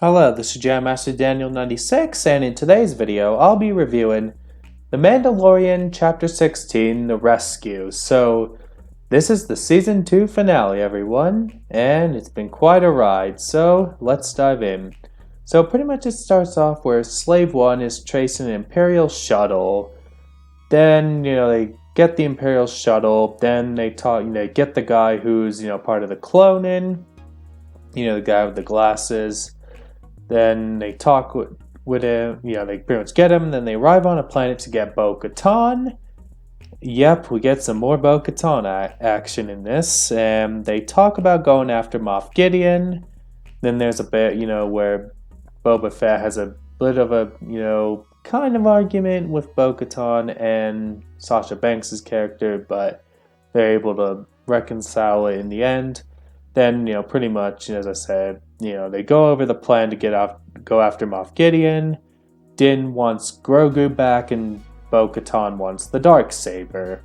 Hello, this is Jam Master Daniel 96, and in today's video, I'll be reviewing The Mandalorian Chapter 16, The Rescue. So, this is the Season 2 finale, everyone, and it's been quite a ride, so let's dive in. So, pretty much it starts off where Slave 1 is chasing an Imperial shuttle. Then, they get the Imperial shuttle, then they get the guy who's, part of the cloning, the guy with the glasses. Then they talk with him, they pretty much get him, then they arrive on a planet to get Bo-Katan. Yep, we get some more Bo-Katan action in this. They talk about going after Moff Gideon. Then there's a bit, where Boba Fett has a bit of a, kind of argument with Bo-Katan and Sasha Banks' character, but they're able to reconcile it in the end. Then, pretty much, as I said, they go over the plan to go after Moff Gideon. Din wants Grogu back, and Bo-Katan wants the Darksaber.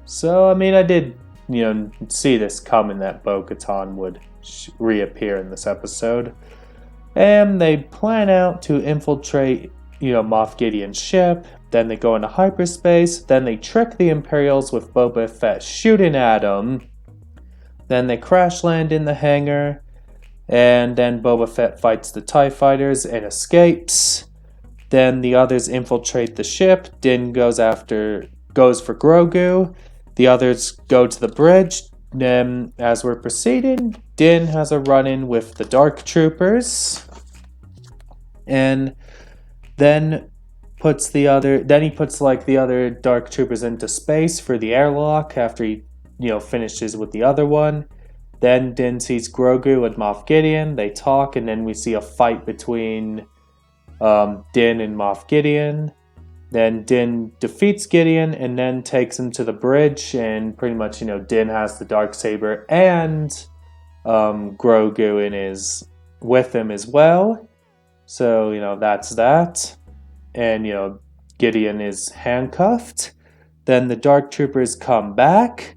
So, I did, see this coming that Bo-Katan would reappear in this episode. And they plan out to infiltrate, Moff Gideon's ship. Then they go into hyperspace. Then they trick the Imperials with Boba Fett shooting at them. Then they crash land in the hangar, and then Boba Fett fights the TIE fighters and escapes. Then the others infiltrate the ship. Din goes for Grogu. The others go to the bridge. Then, as we're proceeding, Din has a run-in with the Dark Troopers, and then he puts the other Dark Troopers into space for the airlock after he finishes with the other one. Then Din sees Grogu and Moff Gideon. They talk, and then we see a fight between Din and Moff Gideon. Then Din defeats Gideon and then takes him to the bridge, and pretty much, Din has the Darksaber and Grogu with him as well. So, that's that. And, Gideon is handcuffed. Then the Dark Troopers come back.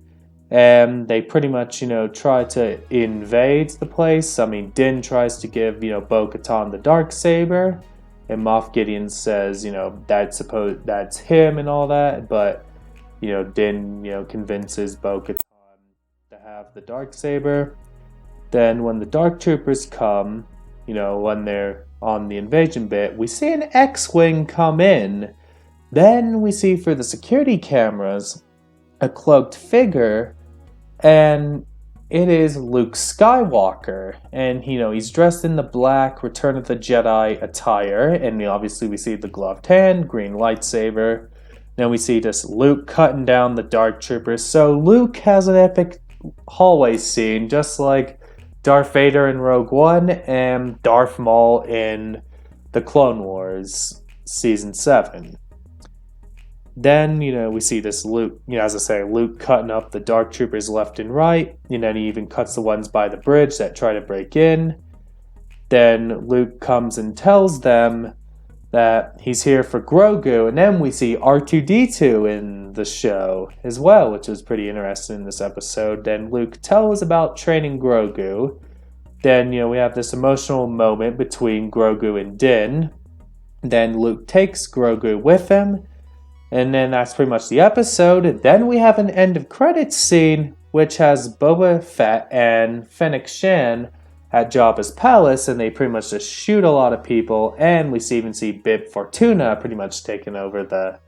And they pretty much, try to invade the place. Din tries to give, Bo-Katan the Darksaber. And Moff Gideon says, that's him and all that. But, Din, convinces Bo-Katan to have the Darksaber. Then when the Dark Troopers come, when they're on the invasion bit, we see an X-Wing come in. Then we see for the security cameras a cloaked figure, and it is Luke Skywalker, and he's dressed in the black Return of the Jedi attire, and obviously we see the gloved hand, green lightsaber. Then we see this Luke cutting down the Dark Troopers. So Luke has an epic hallway scene, just like Darth Vader in Rogue One and Darth Maul in the Clone Wars Season 7. Then, we see this Luke, as I say, Luke cutting up the Dark Troopers left and right. And then he even cuts the ones by the bridge that try to break in. Then Luke comes and tells them that he's here for Grogu. And then we see R2-D2 in the show as well, which was pretty interesting in this episode. Then Luke tells about training Grogu. Then, we have this emotional moment between Grogu and Din. Then Luke takes Grogu with him. And then that's pretty much the episode. Then we have an end of credits scene, which has Boba Fett and Fennec Shan at Jabba's palace, and they pretty much just shoot a lot of people. And we even see Bib Fortuna pretty much taking over the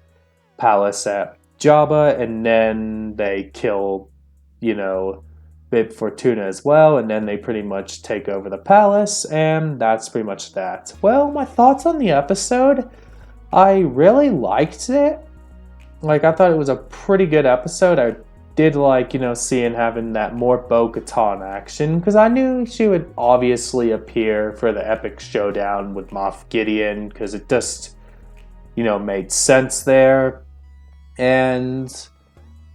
palace at Jabba, and then they kill, Bib Fortuna as well, and then they pretty much take over the palace, and that's pretty much that. Well, my thoughts on the episode, I really liked it. I thought it was a pretty good episode. I did like, seeing having that more Bo-Katan action, because I knew she would obviously appear for the epic showdown with Moff Gideon, because it just, made sense there. And,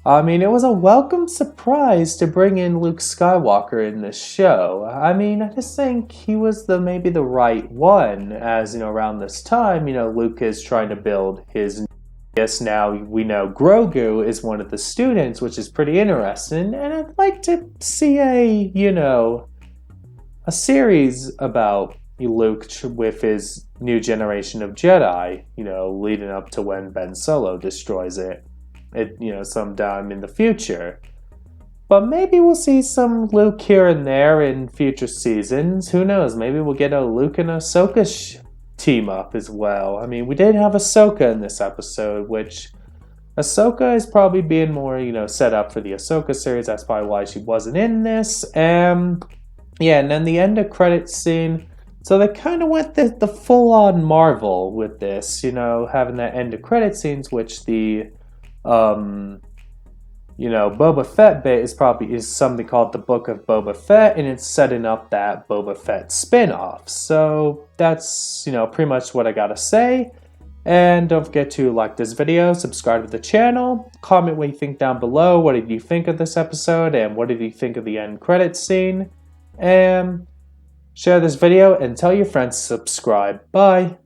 it was a welcome surprise to bring in Luke Skywalker in this show. I just think he was maybe the right one, as, around this time, Luke is trying to build his. Yes, now we know Grogu is one of the students, which is pretty interesting, and I'd like to see a series about Luke with his new generation of Jedi, leading up to when Ben Solo destroys it, sometime in the future. But maybe we'll see some Luke here and there in future seasons. Who knows? Maybe we'll get a Luke and Ahsoka team up as well. I mean, we did have Ahsoka in this episode, which Ahsoka is probably being more, set up for the Ahsoka series. That's probably why she wasn't in this. Yeah, and then the end of credits scene. So they kind of went the full-on Marvel with this, having that end of credit scenes, which the Boba Fett bit is something called the Book of Boba Fett, and it's setting up that Boba Fett spin-off. So that's, pretty much what I gotta say. And don't forget to like this video, subscribe to the channel, comment what you think down below. What did you think of this episode, and what did you think of the end credits scene? And share this video and tell your friends to subscribe. Bye!